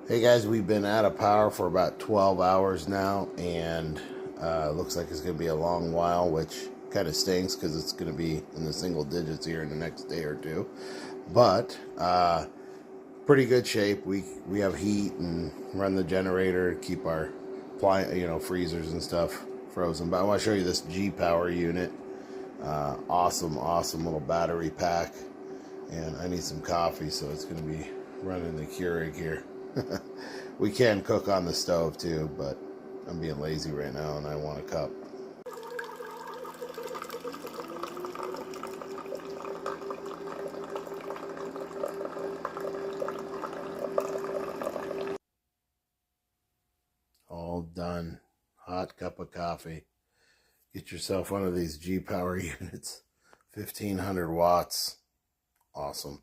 Hey guys, we've been out of power for about 12 hours now, and looks like it's going to be a long while, which kind of stinks because it's going to be in the single digits here in the next day or two. But pretty good shape. We have heat and run the generator, keep our freezers and stuff frozen. But I want to show you this G Power unit. Awesome little battery pack, and I need some coffee, so it's going to be running the Keurig here. We can cook on the stove too, but I'm being lazy right now and I want a cup. All done. Hot cup of coffee. Get yourself one of these G Power units. 1500 watts. Awesome.